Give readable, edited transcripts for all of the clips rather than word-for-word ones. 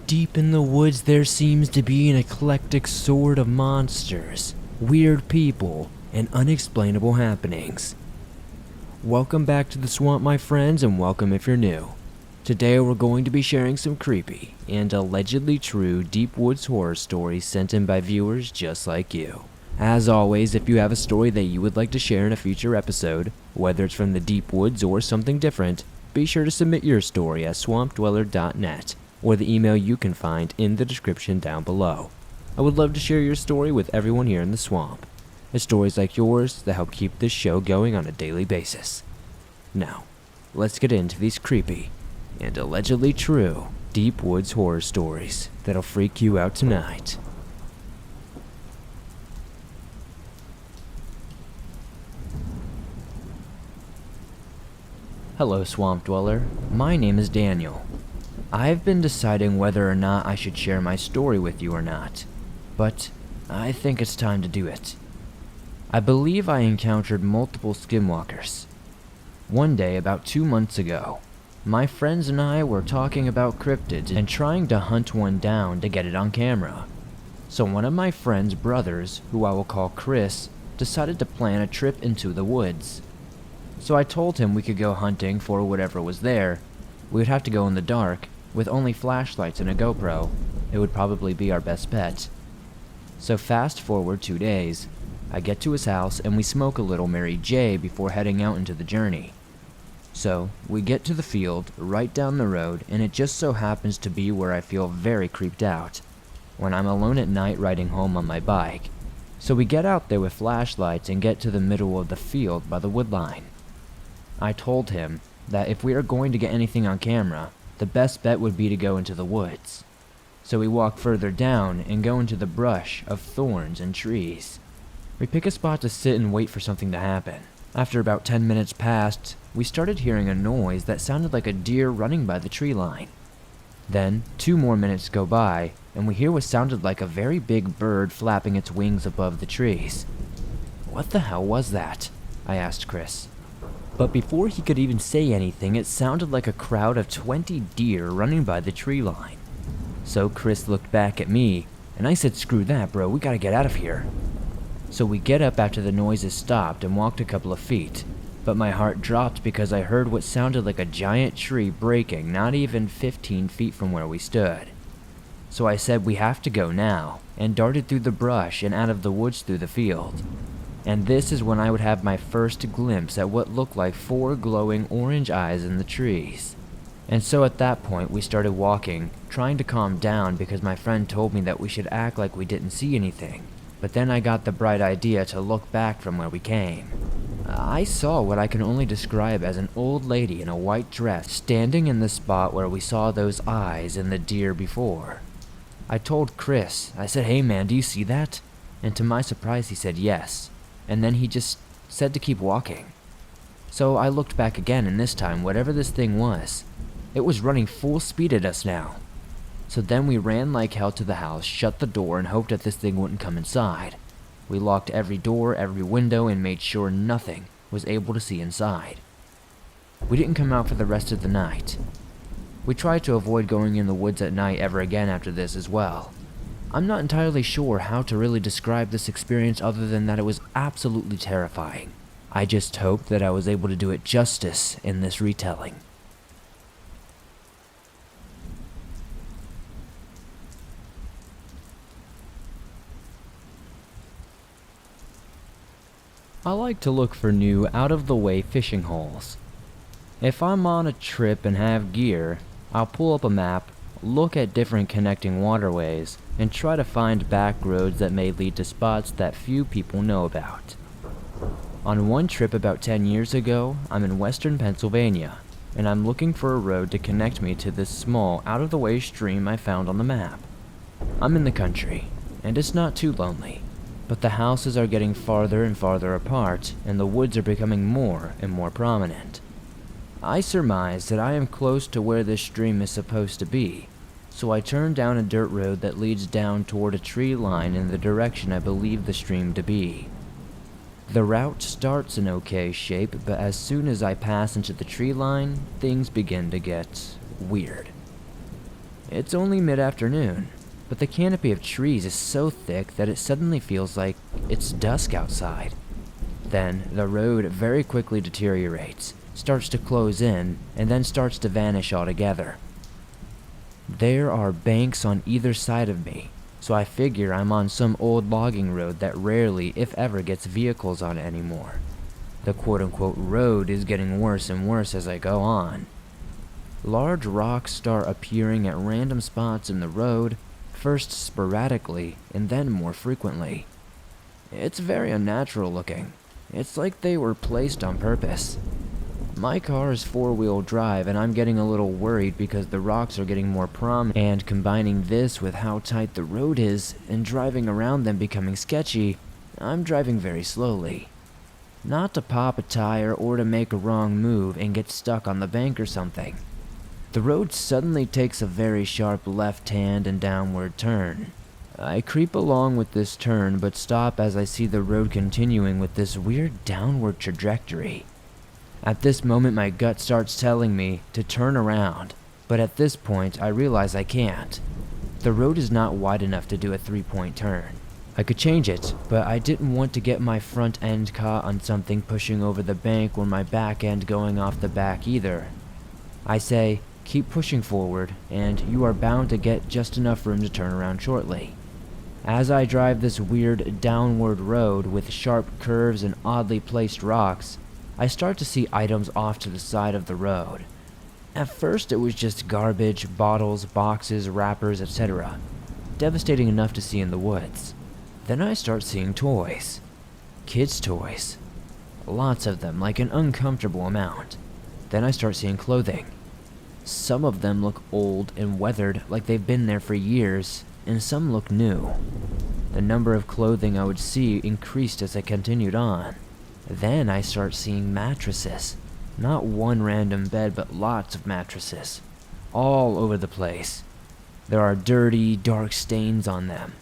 Deep in the woods there seems to be an eclectic sort of monsters, weird people, and unexplainable happenings. Welcome back to the swamp, my friends, and welcome if you're new. Today we're going to be sharing some creepy and allegedly true deep woods horror stories sent in by viewers just like you. As always, if you have a story that you would like to share in a future episode, whether it's from the deep woods or something different, be sure to submit your story at swampdweller.net or the email you can find in the description down below. I would love to share your story with everyone here in the swamp. It's stories like yours that help keep this show going on a daily basis. Now, let's get into these creepy and allegedly true deep woods horror stories that'll freak you out tonight. Hello, Swamp Dweller. My name is Daniel. I've been deciding whether or not I should share my story with you or not, but I think it's time to do it. I believe I encountered multiple skinwalkers. One day, about 2 months ago, my friends and I were talking about cryptids and trying to hunt one down to get it on camera. So one of my friend's brothers, who I will call Chris, decided to plan a trip into the woods. So I told him we could go hunting for whatever was there. We would have to go in the dark, with only flashlights and a GoPro. It would probably be our best bet. So fast forward 2 days, I get to his house and we smoke a little Mary J before heading out into the journey. So we get to the field right down the road, and it just so happens to be where I feel very creeped out, when I'm alone at night riding home on my bike. So we get out there with flashlights and get to the middle of the field by the wood line. I told him that if we are going to get anything on camera, the best bet would be to go into the woods. So we walk further down and go into the brush of thorns and trees. We pick a spot to sit and wait for something to happen. After about 10 minutes passed, we started hearing a noise that sounded like a deer running by the tree line. Then 2 more minutes go by, and we hear what sounded like a very big bird flapping its wings above the trees. What the hell was that? I asked Chris. But before he could even say anything, it sounded like a crowd of 20 deer running by the tree line. So Chris looked back at me, and I said, "Screw that, bro, we gotta get out of here." So we get up after the noises stopped and walked a couple of feet, but my heart dropped because I heard what sounded like a giant tree breaking not even 15 feet from where we stood. So I said we have to go now, and darted through the brush and out of the woods through the field. And this is when I would have my first glimpse at what looked like 4 glowing orange eyes in the trees. And so at that point we started walking, trying to calm down because my friend told me that we should act like we didn't see anything. But then I got the bright idea to look back from where we came. I saw what I can only describe as an old lady in a white dress standing in the spot where we saw those eyes in the deer before. I told Chris, I said, "Hey man, do you see that?" And to my surprise he said yes. And then he just said to keep walking. So I looked back again, and this time, whatever this thing was, it was running full speed at us now. So then we ran like hell to the house, shut the door, and hoped that this thing wouldn't come inside. We locked every door, every window, and made sure nothing was able to see inside. We didn't come out for the rest of the night. We tried to avoid going in the woods at night ever again after this as well. I'm not entirely sure how to really describe this experience other than that it was absolutely terrifying. I just hope that I was able to do it justice in this retelling. I like to look for new, out-of-the-way fishing holes. If I'm on a trip and have gear, I'll pull up a map, look at different connecting waterways, and try to find back roads that may lead to spots that few people know about. On one trip about 10 years ago, I'm in western Pennsylvania, and I'm looking for a road to connect me to this small, out-of-the-way stream I found on the map. I'm in the country, and it's not too lonely, but the houses are getting farther and farther apart, and the woods are becoming more and more prominent. I surmise that I am close to where this stream is supposed to be, so I turn down a dirt road that leads down toward a tree line in the direction I believe the stream to be. The route starts in okay shape, but as soon as I pass into the tree line, things begin to get weird. It's only mid-afternoon, but the canopy of trees is so thick that it suddenly feels like it's dusk outside. Then the road very quickly deteriorates, starts to close in, and then starts to vanish altogether. There are banks on either side of me, so I figure I'm on some old logging road that rarely, if ever, gets vehicles on it anymore. The quote-unquote road is getting worse and worse as I go on. Large rocks start appearing at random spots in the road, first sporadically and then more frequently. It's very unnatural looking. It's like they were placed on purpose. My car is four-wheel drive and I'm getting a little worried because the rocks are getting more prominent, and combining this with how tight the road is and driving around them becoming sketchy, I'm driving very slowly. Not to pop a tire or to make a wrong move and get stuck on the bank or something. The road suddenly takes a very sharp left-hand and downward turn. I creep along with this turn but stop as I see the road continuing with this weird downward trajectory. At this moment my gut starts telling me to turn around, but at this point I realize I can't. The road is not wide enough to do a 3-point turn. I could change it, but I didn't want to get my front end caught on something pushing over the bank or my back end going off the back either. I say, keep pushing forward, and you are bound to get just enough room to turn around shortly. As I drive this weird downward road with sharp curves and oddly placed rocks, I start to see items off to the side of the road. At first it was just garbage, bottles, boxes, wrappers, etc. Devastating enough to see in the woods. Then I start seeing toys. Kids' toys. Lots of them, like an uncomfortable amount. Then I start seeing clothing. Some of them look old and weathered, like they've been there for years, and some look new. The number of clothing I would see increased as I continued on. Then I start seeing mattresses. Not one random bed, but lots of mattresses. All over the place. There are dirty, dark stains on them.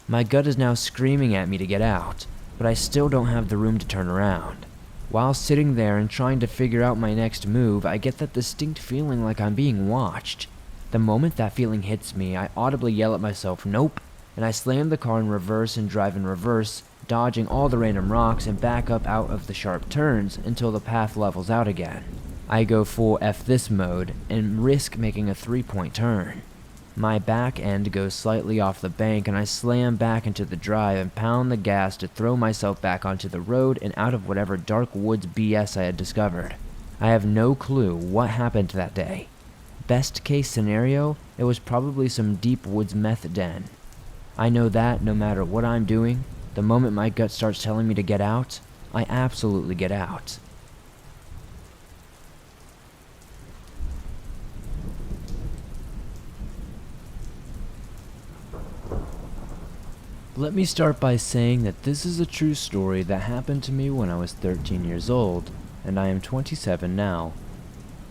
My gut is now screaming at me to get out, but I still don't have the room to turn around. While sitting there and trying to figure out my next move, I get that distinct feeling like I'm being watched. The moment that feeling hits me, I audibly yell at myself, "Nope," and I slam the car in reverse and drive in reverse, dodging all the random rocks and back up out of the sharp turns until the path levels out again. I go full F this mode and risk making a 3-point turn. My back end goes slightly off the bank and I slam back into the drive and pound the gas to throw myself back onto the road and out of whatever dark woods BS I had discovered. I have no clue what happened that day. Best case scenario, it was probably some deep woods meth den. I know that no matter what I'm doing, the moment my gut starts telling me to get out, I absolutely get out. Let me start by saying that this is a true story that happened to me when I was 13 years old, and I am 27 now.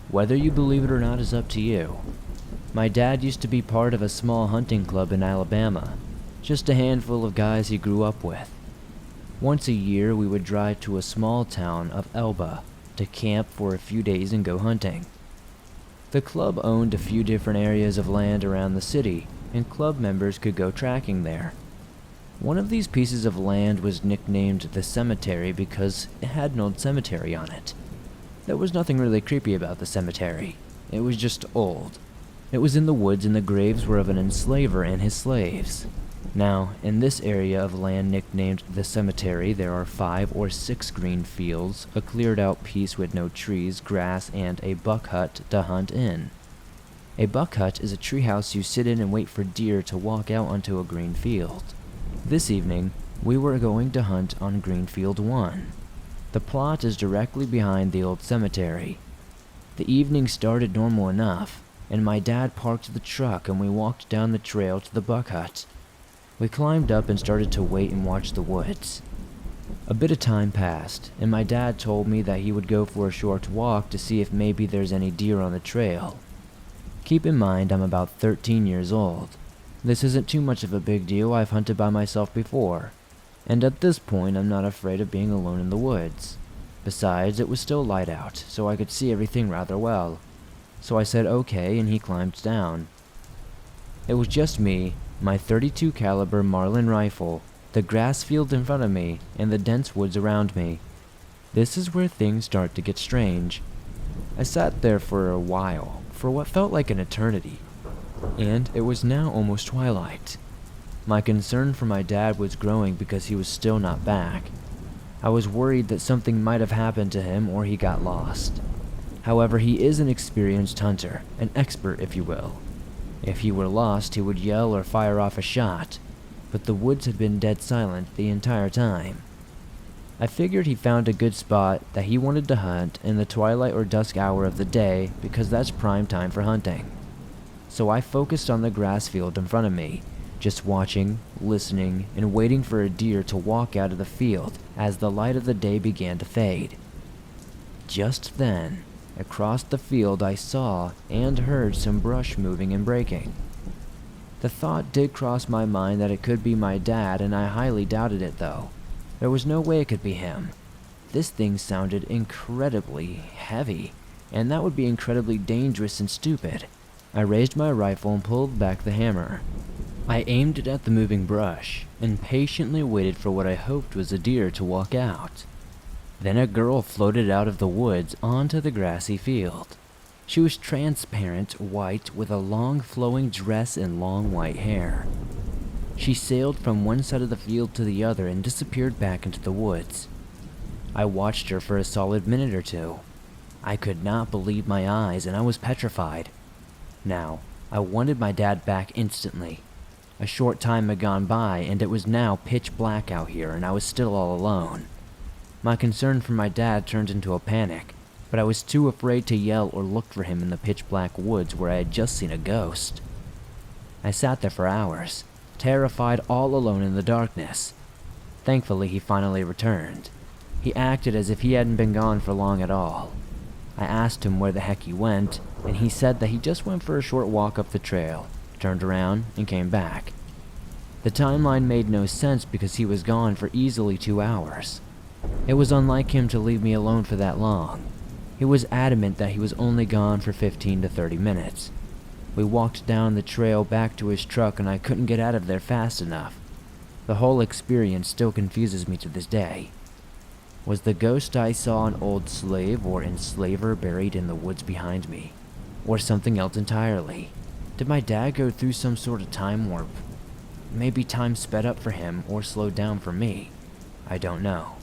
Whether you believe it or not is up to you. My dad used to be part of a small hunting club in Alabama, just a handful of guys he grew up with. Once a year we would drive to a small town of Elba to camp for a few days and go hunting. The club owned a few different areas of land around the city, and club members could go tracking there. One of these pieces of land was nicknamed the cemetery because it had an old cemetery on it. There was nothing really creepy about the cemetery. It was just old. It was in the woods and the graves were of an enslaver and his slaves. Now, in this area of land nicknamed the cemetery, there are 5 or 6 green fields, a cleared out piece with no trees, grass, and a buck hut to hunt in. A buck hut is a treehouse you sit in and wait for deer to walk out onto a green field. This evening, we were going to hunt on Greenfield 1. The plot is directly behind the old cemetery. The evening started normal enough, and my dad parked the truck and we walked down the trail to the buck hut. We climbed up and started to wait and watch the woods. A bit of time passed, and my dad told me that he would go for a short walk to see if maybe there's any deer on the trail. Keep in mind I'm about 13 years old. This isn't too much of a big deal, I've hunted by myself before, and at this point I'm not afraid of being alone in the woods. Besides, it was still light out, so I could see everything rather well. So I said okay and he climbed down. It was just me, my .32 caliber Marlin rifle, the grass field in front of me, and the dense woods around me. This is where things start to get strange. I sat there for a while, for what felt like an eternity, and it was now almost twilight. My concern for my dad was growing because he was still not back. I was worried that something might have happened to him or he got lost. However, he is an experienced hunter, an expert if you will. If he were lost, he would yell or fire off a shot, but the woods had been dead silent the entire time. I figured he found a good spot that he wanted to hunt in the twilight or dusk hour of the day because that's prime time for hunting. So I focused on the grass field in front of me, just watching, listening, and waiting for a deer to walk out of the field as the light of the day began to fade. Just then, across the field I saw and heard some brush moving and breaking. The thought did cross my mind that it could be my dad, and I highly doubted it though. There was no way it could be him. This thing sounded incredibly heavy, and that would be incredibly dangerous and stupid. I raised my rifle and pulled back the hammer. I aimed it at the moving brush, and patiently waited for what I hoped was a deer to walk out. Then a girl floated out of the woods onto the grassy field. She was transparent white with a long flowing dress and long white hair. She sailed from one side of the field to the other and disappeared back into the woods. I watched her for a solid minute or two. I could not believe my eyes, and I was petrified. Now, I wanted my dad back instantly. A short time had gone by, and it was now pitch black out here, and I was still all alone. My concern for my dad turned into a panic, but I was too afraid to yell or look for him in the pitch black woods where I had just seen a ghost. I sat there for hours, terrified, all alone in the darkness. Thankfully, he finally returned. He acted as if he hadn't been gone for long at all. I asked him where the heck he went, and he said that he just went for a short walk up the trail, turned around, and came back. The timeline made no sense because he was gone for easily 2 hours. It was unlike him to leave me alone for that long. He was adamant that he was only gone for 15 to 30 minutes. We walked down the trail back to his truck, and I couldn't get out of there fast enough. The whole experience still confuses me to this day. Was the ghost I saw an old slave or enslaver buried in the woods behind me? Or something else entirely? Did my dad go through some sort of time warp? Maybe time sped up for him or slowed down for me. I don't know.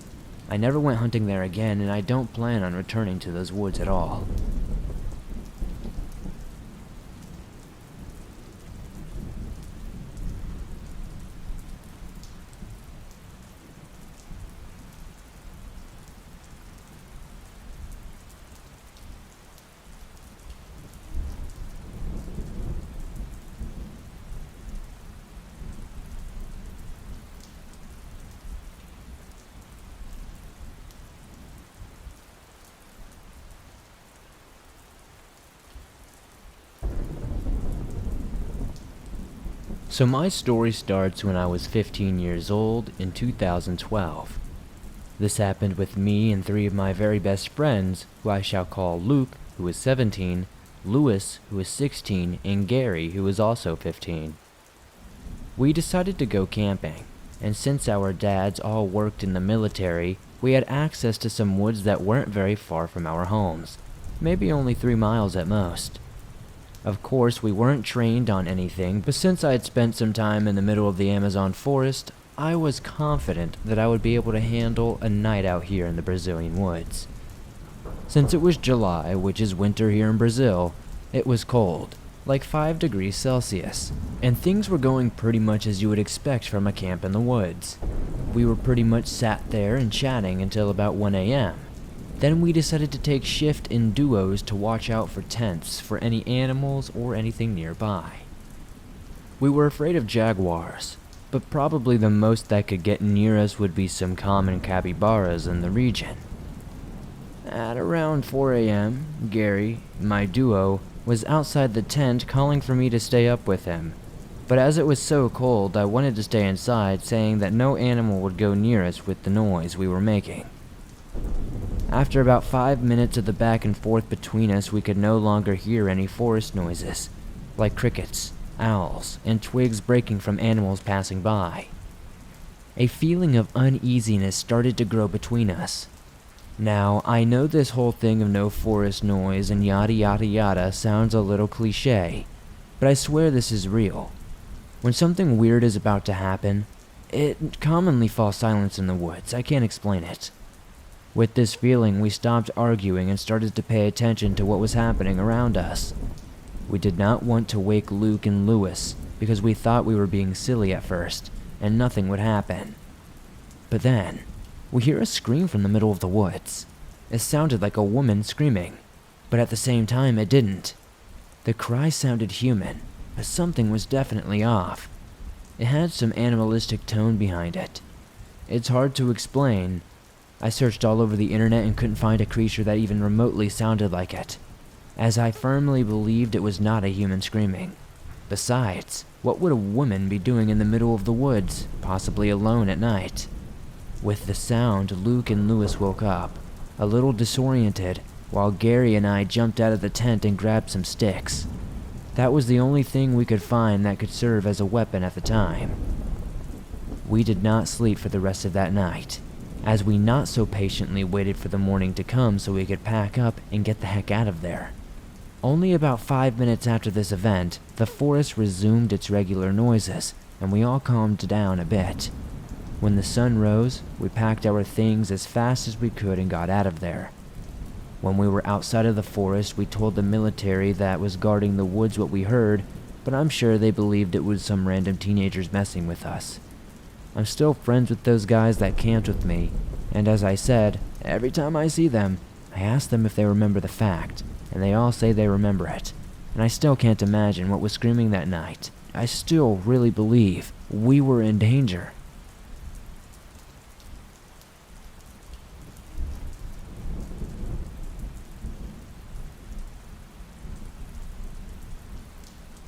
I never went hunting there again, and I don't plan on returning to those woods at all. So my story starts when I was 15 years old in 2012. This happened with me and 3 of my very best friends, who I shall call Luke, who is 17, Lewis, who is 16, and Gary, who is also 15. We decided to go camping, and since our dads all worked in the military, we had access to some woods that weren't very far from our homes, maybe only 3 miles at most. Of course, we weren't trained on anything, but since I had spent some time in the middle of the Amazon forest, I was confident that I would be able to handle a night out here in the Brazilian woods. Since it was July, which is winter here in Brazil, it was cold, like 5 degrees Celsius, and things were going pretty much as you would expect from a camp in the woods. We were pretty much sat there and chatting until about 1 a.m. Then we decided to take shift in duos to watch out for tents for any animals or anything nearby. We were afraid of jaguars, but probably the most that could get near us would be some common capybaras in the region. At around 4 a.m., Gary, my duo, was outside the tent calling for me to stay up with him, but as it was so cold I wanted to stay inside, saying that no animal would go near us with the noise we were making. After about 5 minutes of the back and forth between us, we could no longer hear any forest noises, like crickets, owls, and twigs breaking from animals passing by. A feeling of uneasiness started to grow between us. Now, I know this whole thing of no forest noise and yada yada yada sounds a little cliche, but I swear this is real. When something weird is about to happen, it commonly falls silent in the woods. I can't explain it. With this feeling, we stopped arguing and started to pay attention to what was happening around us. We did not want to wake Luke and Lewis because we thought we were being silly at first, and nothing would happen. But then, we hear a scream from the middle of the woods. It sounded like a woman screaming, but at the same time it didn't. The cry sounded human, but something was definitely off. It had some animalistic tone behind it. It's hard to explain. I searched all over the internet and couldn't find a creature that even remotely sounded like it, as I firmly believed it was not a human screaming. Besides, what would a woman be doing in the middle of the woods, possibly alone at night? With the sound, Luke and Lewis woke up, a little disoriented, while Gary and I jumped out of the tent and grabbed some sticks. That was the only thing we could find that could serve as a weapon at the time. We did not sleep for the rest of that night, as we not so patiently waited for the morning to come so we could pack up and get the heck out of there. Only about 5 minutes after this event, the forest resumed its regular noises, and we all calmed down a bit. When the sun rose, we packed our things as fast as we could and got out of there. When we were outside of the forest, we told the military that was guarding the woods what we heard, but I'm sure they believed it was some random teenagers messing with us. I'm still friends with those guys that camped with me, and as I said, every time I see them, I ask them if they remember the fact, and they all say they remember it, and I still can't imagine what was screaming that night. I still really believe we were in danger.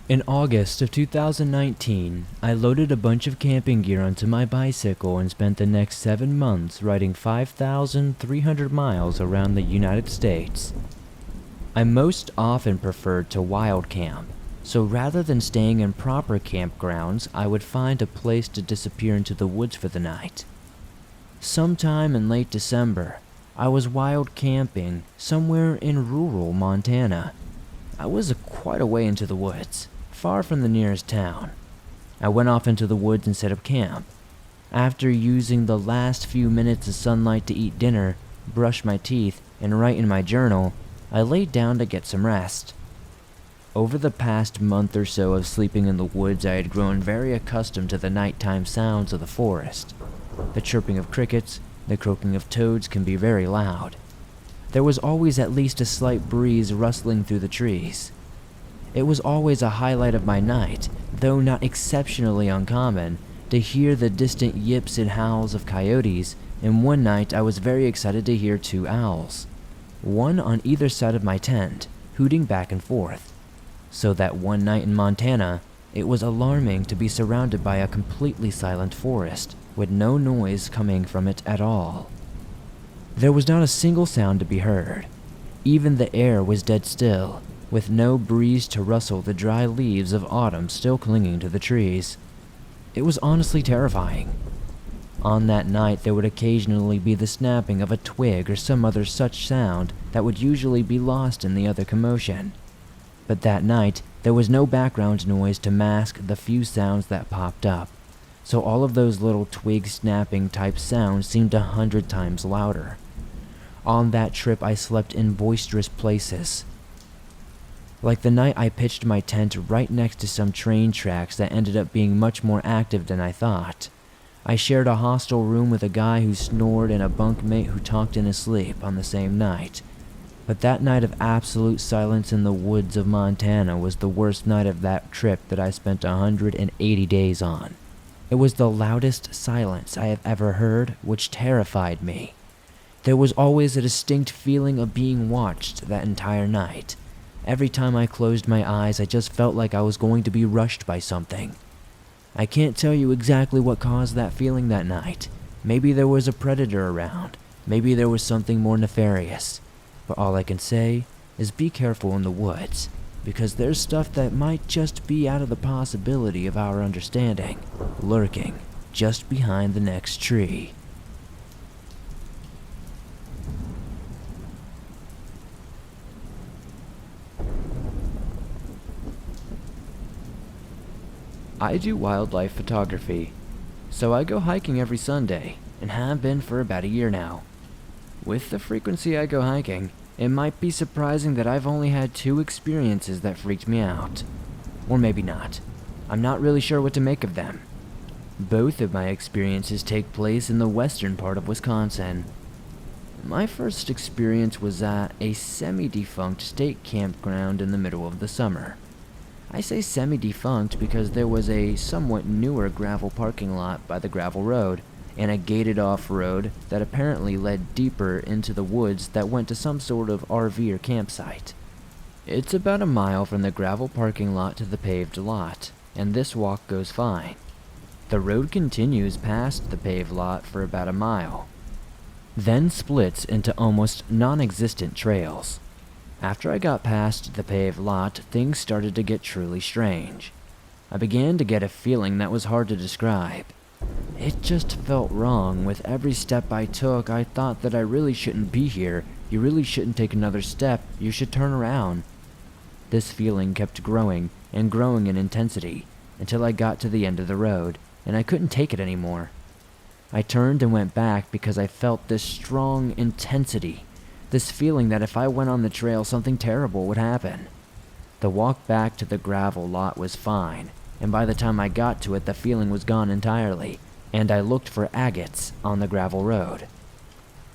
In August of 2019, I loaded a bunch of camping gear onto my bicycle and spent the next 7 months riding 5,300 miles around the United States. I most often preferred to wild camp, so rather than staying in proper campgrounds, I would find a place to disappear into the woods for the night. Sometime in late December, I was wild camping somewhere in rural Montana. I was quite a way into the woods, far from the nearest town. I went off into the woods and set up camp. After using the last few minutes of sunlight to eat dinner, brush my teeth, and write in my journal, I laid down to get some rest. Over the past month or so of sleeping in the woods, I had grown very accustomed to the nighttime sounds of the forest. The chirping of crickets, the croaking of toads can be very loud. There was always at least a slight breeze rustling through the trees. It was always a highlight of my night, though not exceptionally uncommon, to hear the distant yips and howls of coyotes, and one night I was very excited to hear 2 owls, one on either side of my tent, hooting back and forth. So that one night in Montana, it was alarming to be surrounded by a completely silent forest, with no noise coming from it at all. There was not a single sound to be heard. Even the air was dead still, with no breeze to rustle the dry leaves of autumn still clinging to the trees. It was honestly terrifying. On that night, there would occasionally be the snapping of a twig or some other such sound that would usually be lost in the other commotion. But that night, there was no background noise to mask the few sounds that popped up, so all of those little twig snapping type sounds seemed 100 times louder. On that trip, I slept in boisterous places. Like the night I pitched my tent right next to some train tracks that ended up being much more active than I thought. I shared a hostel room with a guy who snored and a bunkmate who talked in his sleep on the same night. But that night of absolute silence in the woods of Montana was the worst night of that trip that I spent 180 days on. It was the loudest silence I have ever heard, which terrified me. There was always a distinct feeling of being watched that entire night. Every time I closed my eyes, I just felt like I was going to be rushed by something. I can't tell you exactly what caused that feeling that night. Maybe there was a predator around. Maybe there was something more nefarious. But all I can say is be careful in the woods, because there's stuff that might just be out of the possibility of our understanding, lurking just behind the next tree. I do wildlife photography, so I go hiking every Sunday, and have been for about a year now. With the frequency I go hiking, it might be surprising that I've only had 2 experiences that freaked me out. Or maybe not. I'm not really sure what to make of them. Both of my experiences take place in the western part of Wisconsin. My first experience was at a semi-defunct state campground in the middle of the summer. I say semi-defunct because there was a somewhat newer gravel parking lot by the gravel road, and a gated off-road that apparently led deeper into the woods that went to some sort of RV or campsite. It's about a mile from the gravel parking lot to the paved lot, and this walk goes fine. The road continues past the paved lot for about a mile, then splits into almost non-existent trails. After I got past the paved lot, things started to get truly strange. I began to get a feeling that was hard to describe. It just felt wrong. With every step I took, I thought that I really shouldn't be here. You really shouldn't take another step. You should turn around. This feeling kept growing and growing in intensity until I got to the end of the road, and I couldn't take it anymore. I turned and went back because I felt this strong intensity. This feeling that if I went on the trail, something terrible would happen. The walk back to the gravel lot was fine, and by the time I got to it, the feeling was gone entirely, and I looked for agates on the gravel road.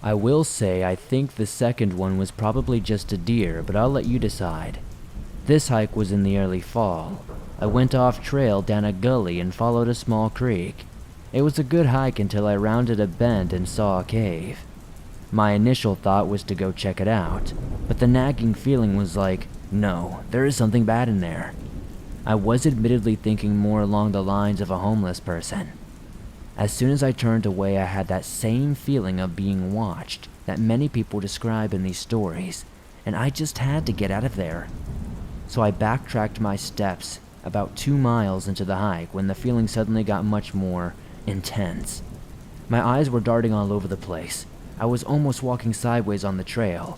I will say I think the second one was probably just a deer, but I'll let you decide. This hike was in the early fall. I went off trail down a gully and followed a small creek. It was a good hike until I rounded a bend and saw a cave. My initial thought was to go check it out, but the nagging feeling was like, no, there is something bad in there. I was admittedly thinking more along the lines of a homeless person. As soon as I turned away, I had that same feeling of being watched that many people describe in these stories, and I just had to get out of there. So I backtracked my steps about 2 miles into the hike when the feeling suddenly got much more intense. My eyes were darting all over the place. I was almost walking sideways on the trail.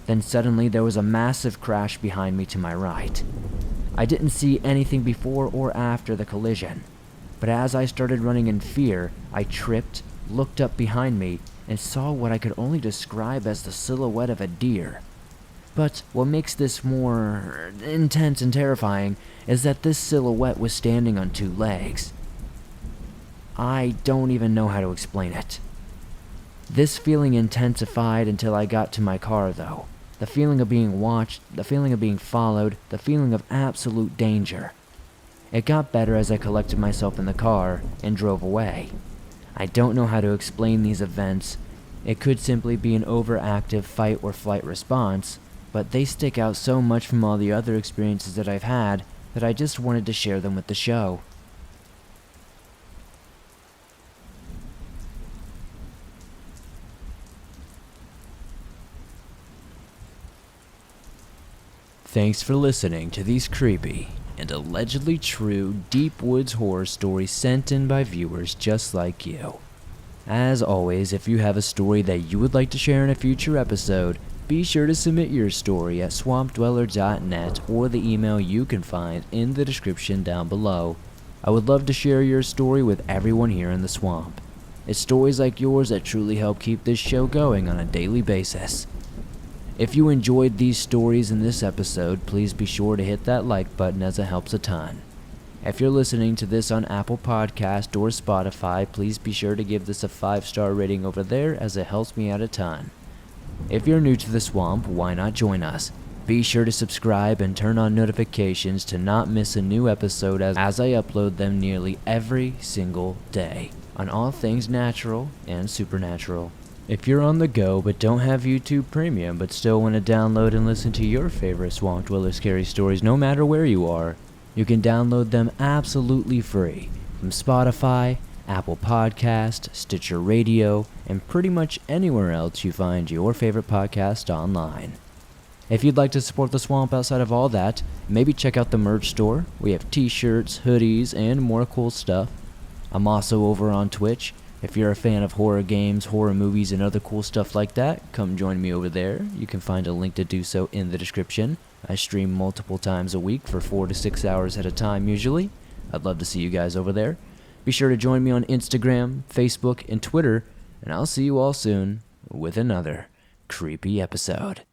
Then suddenly there was a massive crash behind me to my right. I didn't see anything before or after the collision, but as I started running in fear, I tripped, looked up behind me, and saw what I could only describe as the silhouette of a deer. But what makes this more intense and terrifying is that this silhouette was standing on 2 legs. I don't even know how to explain it. This feeling intensified until I got to my car, though. The feeling of being watched, the feeling of being followed, the feeling of absolute danger. It got better as I collected myself in the car and drove away. I don't know how to explain these events. It could simply be an overactive fight or flight response, but they stick out so much from all the other experiences that I've had that I just wanted to share them with the show. Thanks for listening to these creepy and allegedly true deep woods horror stories sent in by viewers just like you. As always, if you have a story that you would like to share in a future episode, be sure to submit your story at swampdweller.net or the email you can find in the description down below. I would love to share your story with everyone here in the swamp. It's stories like yours that truly help keep this show going on a daily basis. If you enjoyed these stories in this episode, please be sure to hit that like button as it helps a ton. If you're listening to this on Apple Podcast or Spotify, please be sure to give this a 5-star rating over there as it helps me out a ton. If you're new to the swamp, why not join us? Be sure to subscribe and turn on notifications to not miss a new episode as I upload them nearly every single day on all things natural and supernatural. If you're on the go but don't have YouTube Premium but still want to download and listen to your favorite Swamp Dweller scary stories no matter where you are, you can download them absolutely free from Spotify, Apple Podcast, Stitcher Radio, and pretty much anywhere else you find your favorite podcast online. If you'd like to support the swamp outside of all that, maybe check out the merch store. We have t-shirts, hoodies, and more cool stuff. I'm also over on Twitch. If you're a fan of horror games, horror movies, and other cool stuff like that, come join me over there. You can find a link to do so in the description. I stream multiple times a week for 4 to 6 hours at a time usually. I'd love to see you guys over there. Be sure to join me on Instagram, Facebook, and Twitter, and I'll see you all soon with another creepy episode.